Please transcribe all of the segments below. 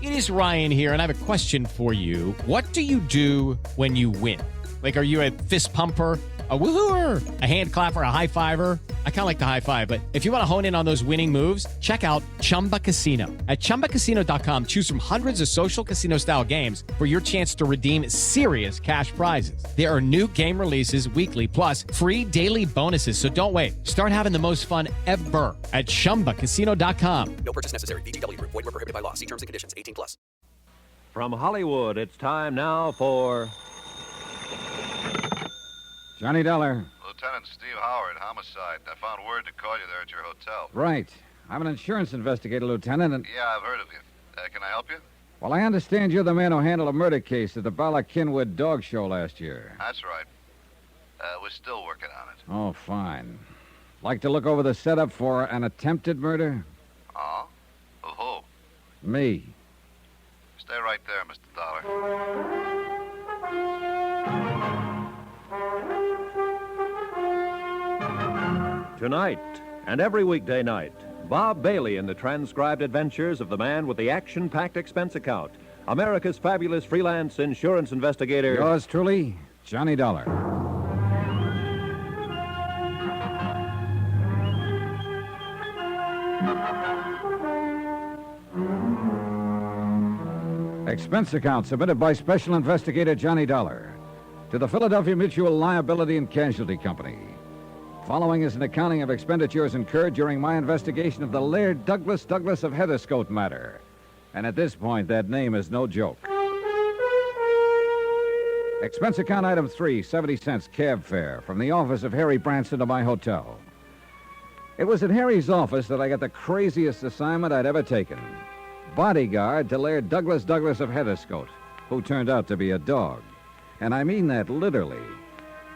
It is Ryan here, and I have a question for you. What do you do when you win? Like, are you a fist pumper, a woohooer, a hand clapper, a high fiver? I kind of like the high five, but if you want to hone in on those winning moves, check out Chumba Casino. At ChumbaCasino.com, choose from hundreds of social casino-style games for your chance to redeem serious cash prizes. There are new game releases weekly, plus free daily bonuses. So don't wait. Start having the most fun ever at ChumbaCasino.com. No purchase necessary. VGW. Void where prohibited by law. See terms and conditions. 18+. From Hollywood, it's time now for... Johnny Dollar. Lieutenant Steve Howard, homicide. I found word to call you there at your hotel. Right. I'm an insurance investigator, Lieutenant, and... Yeah, I've heard of you. Can I help you? Well, I understand you're the man who handled a murder case at the Bala-Kinwood Dog Show last year. That's right. We're still working on it. Oh, fine. Like to look over the setup for an attempted murder? Oh? Of who? Me. Stay right there, Mr. Dollar. Tonight, and every weekday night, Bob Bailey in the transcribed adventures of the man with the action-packed expense account, America's fabulous freelance insurance investigator... Yours truly, Johnny Dollar. Expense account submitted by Special Investigator Johnny Dollar to the Philadelphia Mutual Liability and Casualty Company. Following is an accounting of expenditures incurred during my investigation of the Laird Douglas of Heatherscote matter. And at this point, that name is no joke. Expense account item 3, 70 cents cab fare from the office of Harry Branson to my hotel. It was at Harry's office that I got the craziest assignment I'd ever taken. Bodyguard to Laird Douglas of Heatherscote, who turned out to be a dog. And I mean that literally.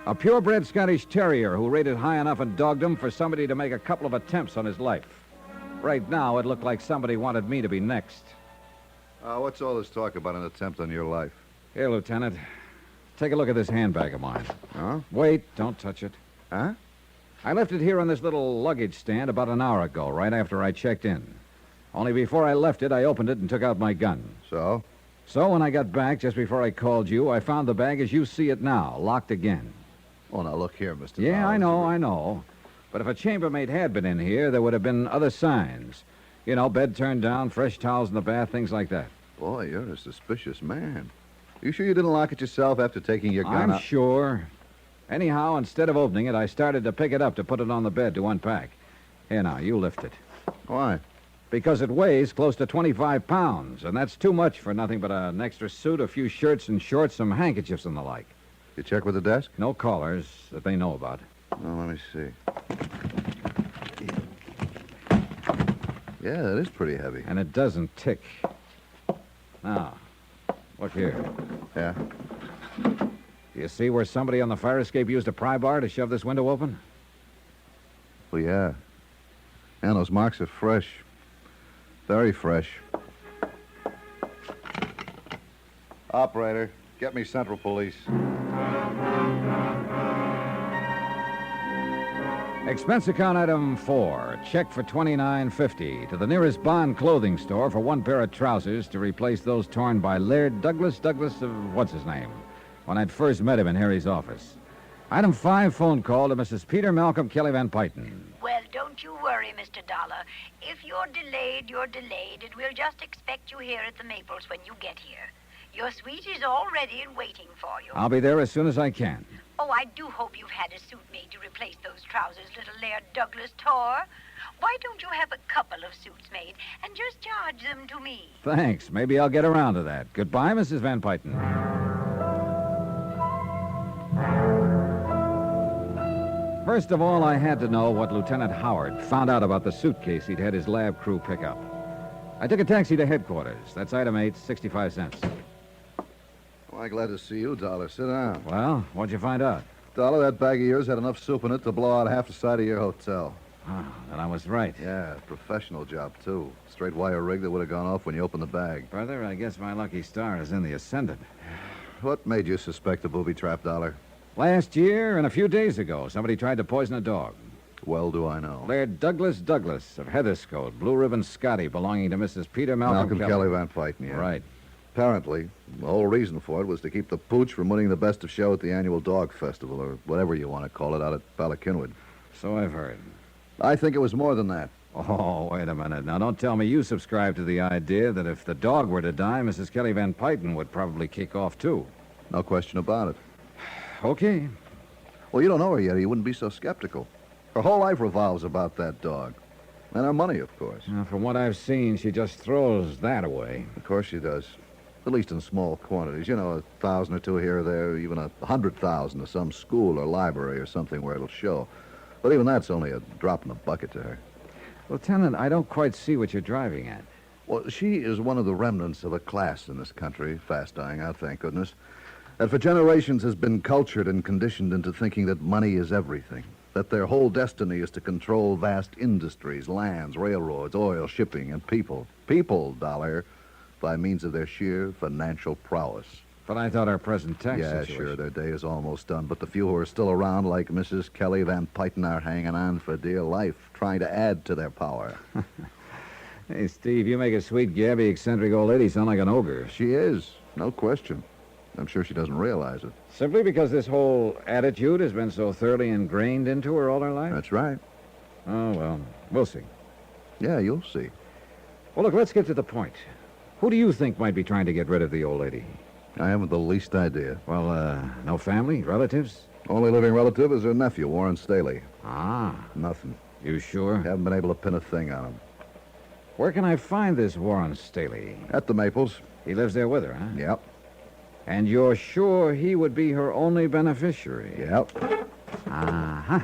A purebred Scottish terrier who rated high enough in dogdom for somebody to make a couple of attempts on his life. Right now, it looked like somebody wanted me to be next. What's all this talk about an attempt on your life? Here, Lieutenant. Take a look at this handbag of mine. Huh? Wait, don't touch it. Huh? I left it here on this little luggage stand about an hour ago, right after I checked in. Only before I left it, I opened it and took out my gun. So? So when I got back, just before I called you, I found the bag as you see it now, locked again. Oh, now look here, Mr. Yeah, Dollar. I know. But if a chambermaid had been in here, there would have been other signs. You know, bed turned down, fresh towels in the bath, things like that. Boy, you're a suspicious man. You sure you didn't lock it yourself after taking your gun out? I'm sure. Anyhow, instead of opening it, I started to pick it up to put it on the bed to unpack. Here now, you lift it. Why? Because it weighs close to 25 pounds, and that's too much for nothing but an extra suit, a few shirts and shorts, some handkerchiefs and the like. You check with the desk? No callers that they know about. Oh, let me see. Yeah, that is pretty heavy. And it doesn't tick. Now, look here. Yeah? Do you see where somebody on the fire escape used a pry bar to shove this window open? Well, yeah. And those marks are fresh. Very fresh. Operator, get me Central Police. Expense account item 4. Check for $29.50 to the nearest Bond clothing store for one pair of trousers to replace those torn by Laird Douglas of what's-his-name when I'd first met him in Harry's office. Item 5, phone call to Mrs. Peter Malcolm Kelly Van Pyton. Well, don't you worry, Mr. Dollar. If you're delayed, you're delayed, and we'll just expect you here at the Maples when you get here. Your suite is all ready and waiting for you. I'll be there as soon as I can. Oh, I do hope you've had a suit made to replace those trousers little Laird Douglas tore. Why don't you have a couple of suits made and just charge them to me? Thanks. Maybe I'll get around to that. Goodbye, Mrs. Van Pyton. First of all, I had to know what Lieutenant Howard found out about the suitcase he'd had his lab crew pick up. I took a taxi to headquarters. That's item 8, 65 cents. Well, glad to see you, Dollar. Sit down. Well, what'd you find out? Dollar, that bag of yours had enough soup in it to blow out half the side of your hotel. Oh, then I was right. Yeah, professional job, too. Straight wire rig that would have gone off when you opened the bag. Brother, I guess my lucky star is in the ascendant. What made you suspect a booby trap, Dollar? Last year and a few days ago, somebody tried to poison a dog. Well do I know. Laird Douglas of Heatherscote, Blue Ribbon Scotty, belonging to Mrs. Peter Malcolm Kelly Van Pyten, yeah. Right. Apparently, the whole reason for it was to keep the pooch from winning the best of show at the annual dog festival, or whatever you want to call it, out at Ballackinwood. So I've heard. I think it was more than that. Oh, wait a minute. Now, don't tell me you subscribe to the idea that if the dog were to die, Mrs. Kelly Van Pyten would probably kick off, too. No question about it. Okay. Well, you don't know her yet, or you wouldn't be so skeptical. Her whole life revolves about that dog. And her money, of course. Now, from what I've seen, she just throws that away. Of course she does. At least in small quantities. You know, 1,000 or 2 here or there, even 100,000 to some school or library or something where it'll show. But even that's only a drop in the bucket to her. Lieutenant, I don't quite see what you're driving at. Well, she is one of the remnants of a class in this country, fast dying out, thank goodness, that for generations has been cultured and conditioned into thinking that money is everything, that their whole destiny is to control vast industries, lands, railroads, oil, shipping, and people. People, Dollar, by means of their sheer financial prowess. But I thought our present tax Yeah, situation... sure, their day is almost done, but the few who are still around, like Mrs. Kelly Van Pyten, are hanging on for dear life, trying to add to their power. Hey, Steve, you make a sweet, gabby, eccentric old lady sound like an ogre. She is, no question. I'm sure she doesn't realize it. Simply because this whole attitude has been so thoroughly ingrained into her all her life? That's right. Oh, well, we'll see. Yeah, you'll see. Well, look, let's get to the point. Who do you think might be trying to get rid of the old lady? I haven't the least idea. Well, no family, relatives? Only living relative is her nephew, Warren Staley. Ah, Nothing. you sure? Haven't been able to pin a thing on him. Where can I find this Warren Staley? At the Maples. He lives there with her, huh? Yep. And you're sure he would be her only beneficiary? Yep. Uh-huh.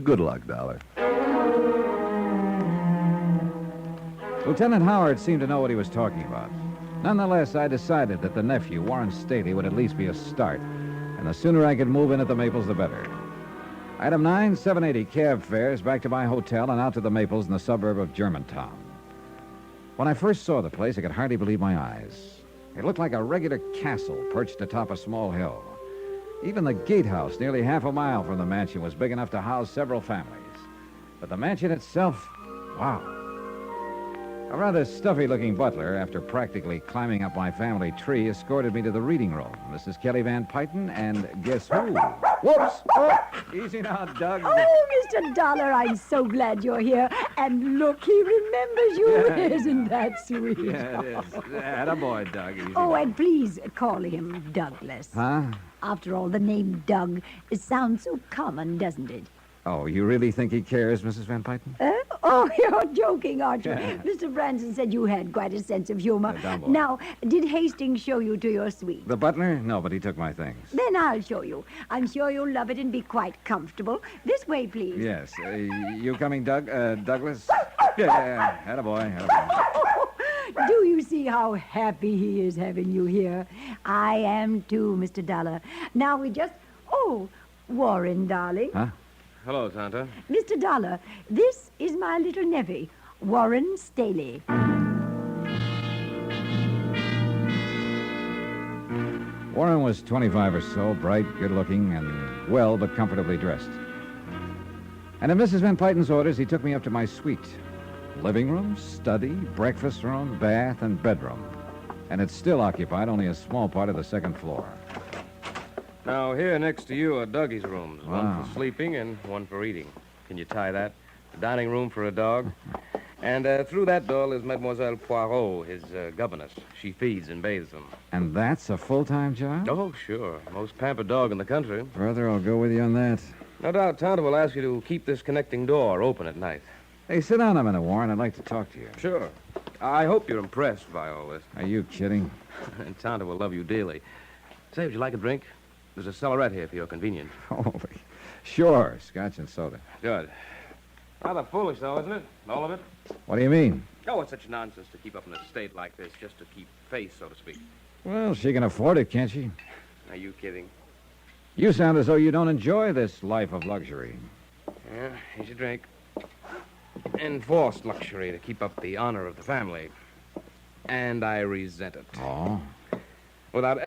Good luck, Dollar. Lieutenant Howard seemed to know what he was talking about. Nonetheless, I decided that the nephew, Warren Staley, would at least be a start. And the sooner I could move in at the Maples, the better. Item 9, 780 cab fares back to my hotel and out to the Maples in the suburb of Germantown. When I first saw the place, I could hardly believe my eyes. It looked like a regular castle perched atop a small hill. Even the gatehouse, nearly half a mile from the mansion, was big enough to house several families. But the mansion itself, wow. A rather stuffy-looking butler, after practically climbing up my family tree, escorted me to the reading room. Mrs. Kelly Van Pyten, and guess who? Whoops! Oh, easy now, Doug. Oh, Mr. Dollar, I'm so glad you're here. And look, he remembers you. Yeah. Isn't that sweet? Yeah, it is. Attaboy, Doug. Easy Oh, now. and please call him Douglas. Huh? After all, the name Doug sounds so common, doesn't it? Oh, you really think he cares, Mrs. Van Pyten? Oh, you're joking, aren't you? Yeah. Mr. Branson said you had quite a sense of humor. Yeah, dumb boy. Now, did Hastings show you to your suite? The butler? No, but he took my things. Then I'll show you. I'm sure you'll love it and be quite comfortable. This way, please. Yes. You coming, Doug? Douglas? Yeah. Attaboy. Do you see how happy he is having you here? I am too, Mr. Dollar. Now we just... Oh, Warren, darling. Huh? Hello, Santa. Mr. Dollar, this is my little nevy, Warren Staley. Warren was 25 or so, bright, good-looking, and well but comfortably dressed. And at Mrs. Van Pyten's orders, he took me up to my suite. Living room, study, breakfast room, bath, and bedroom. And it still occupied only a small part of the second floor. Now, here next to you are Dougie's rooms. Wow. One for sleeping and one for eating. Can you tie that? The dining room for a dog. And through that door is Mademoiselle Poirot, his governess. She feeds and bathes them. And that's a full-time job? Oh, sure. Most pampered dog in the country. Brother, I'll go with you on that. No doubt Tonto will ask you to keep this connecting door open at night. Hey, sit down a minute, Warren. I'd like to talk to you. Sure. I hope you're impressed by all this. Are you kidding? And Tonto will love you dearly. Say, would you like a drink? There's a cellarette here for your convenience. Holy. Sure, scotch and soda. Good. Rather foolish, though, isn't it? All of it? What do you mean? Oh, it's such nonsense to keep up an estate like this just to keep face, so to speak. Well, she can afford it, can't she? Are you kidding? You sound as though you don't enjoy this life of luxury. Yeah, here's your drink. Enforced luxury to keep up the honor of the family. And I resent it. Oh? Without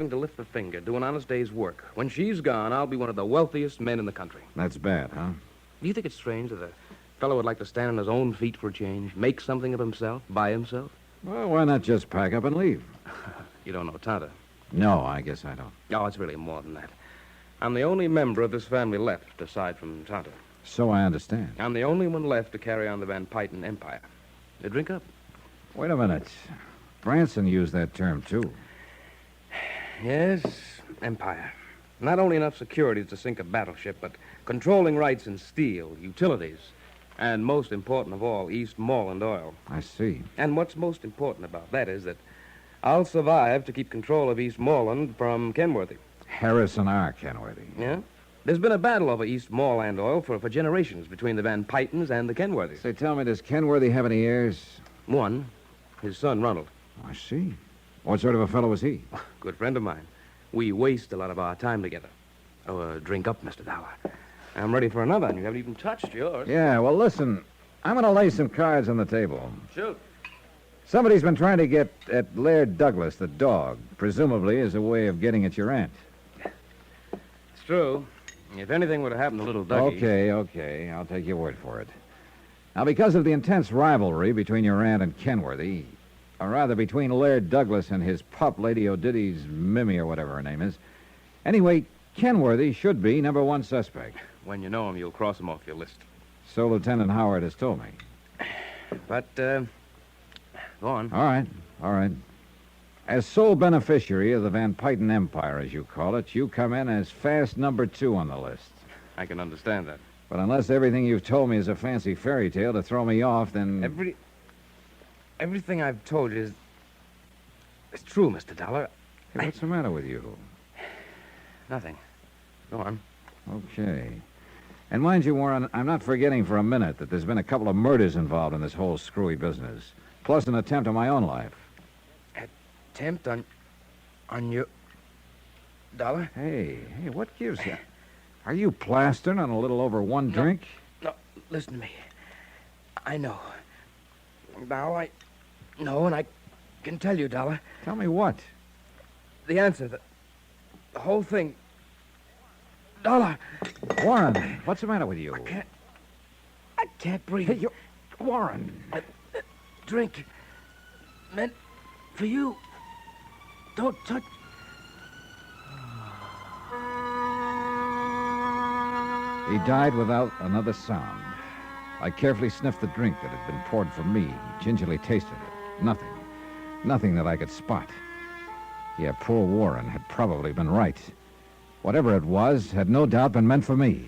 having to lift a finger, do an honest day's work. When she's gone, I'll be one of the wealthiest men in the country. That's bad, huh? Do you think it's strange that a fellow would like to stand on his own feet for a change, make something of himself, by himself? Well, why not just pack up and leave? You don't know Tonto. No, I guess I don't. Oh, it's really more than that. I'm the only member of this family left, aside from Tonto. So I understand. I'm the only one left to carry on the Van Pyton empire. Drink up. Wait a minute. Branson used that term, too. Yes, empire. Not only enough securities to sink a battleship, but controlling rights in steel, utilities, and most important of all, Eastmoreland oil. I see. And what's most important about that is that I'll survive to keep control of Eastmoreland from Kenworthy. Harrison R. Kenworthy. Yeah? There's been a battle over Eastmoreland oil for generations between the Van Pytons and the Kenworthys. Say, tell me, does Kenworthy have any heirs? One, his son, Ronald. I see. What sort of a fellow was he? Good friend of mine. We waste a lot of our time together. Oh, drink up, Mr. Dollar. I'm ready for another, and you haven't even touched yours. Yeah, well, listen. I'm going to lay some cards on the table. Shoot. Somebody's been trying to get at Laird Douglas, the dog, presumably as a way of getting at your aunt. It's true. If anything would have happened to little Dougie... Okay. I'll take your word for it. Now, because of the intense rivalry between your aunt and Kenworthy, or rather between Laird Douglas and his pup, Lady O'Diddy's Mimi, or whatever her name is, anyway, Kenworthy should be number one suspect. When you know him, you'll cross him off your list. So Lieutenant Howard has told me. But, go on. All right. As sole beneficiary of the Van Pyton Empire, as you call it, you come in as fast number 2 on the list. I can understand that. But unless everything you've told me is a fancy fairy tale to throw me off, then... Everything I've told you is true, Mr. Dollar. Hey, what's the matter with you? Nothing. Go on. Okay. And mind you, Warren, I'm not forgetting for a minute that there's been a couple of murders involved in this whole screwy business, plus an attempt on my own life. Attempt on your... Dollar? Hey, what gives you... Are you plastering on a little over one drink? No, listen to me. I know. Now I know, and I can tell you, Dollar. Tell me what? The answer, the whole thing. Dollar! Warren, what's the matter with you? I can't breathe. Hey, Warren. Drink. Meant for you. Don't touch... He died without another sound. I carefully sniffed the drink that had been poured for me, gingerly tasted it. Nothing that I could spot. Yeah, poor Warren had probably been right. Whatever it was had no doubt been meant for me.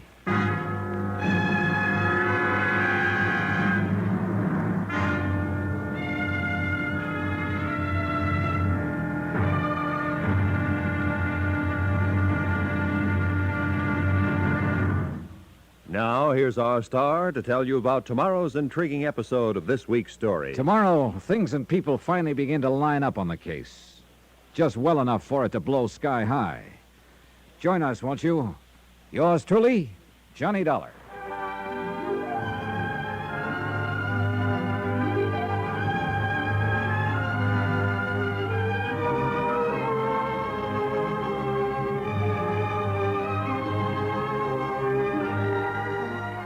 Now, here's our star to tell you about tomorrow's intriguing episode of this week's story. Tomorrow, things and people finally begin to line up on the case. Just well enough for it to blow sky high. Join us, won't you? Yours truly, Johnny Dollar.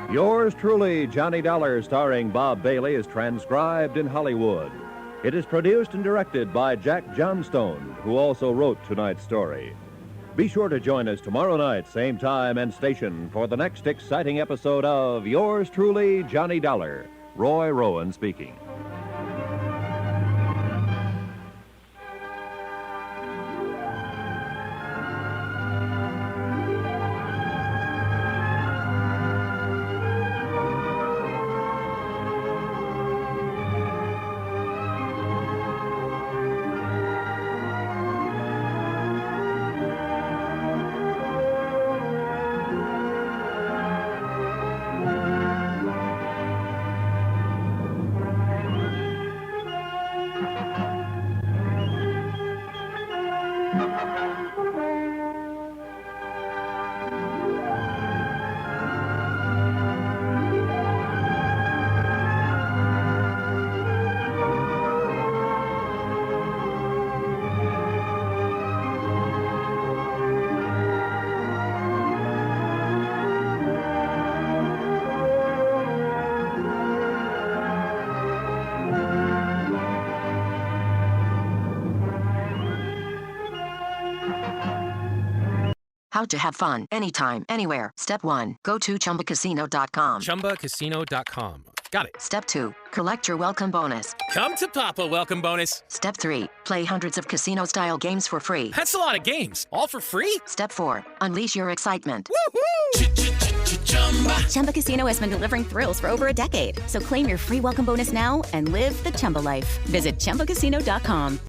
Yours truly, Johnny Dollar, starring Bob Bailey, is transcribed in Hollywood. It is produced and directed by Jack Johnstone, who also wrote tonight's story. Be sure to join us tomorrow night, same time and station, for the next exciting episode of Yours truly, Johnny Dollar. Roy Rowan speaking. How to have fun anytime, anywhere. Step 1. Go to ChumbaCasino.com. ChumbaCasino.com. Got it. Step 2. Collect your welcome bonus. Come to Papa welcome bonus. Step 3. Play hundreds of casino-style games for free. That's a lot of games. All for free? Step 4. Unleash your excitement. Chumba Casino has been delivering thrills for over a decade. So claim your free welcome bonus now and live the Chumba life. Visit ChumbaCasino.com.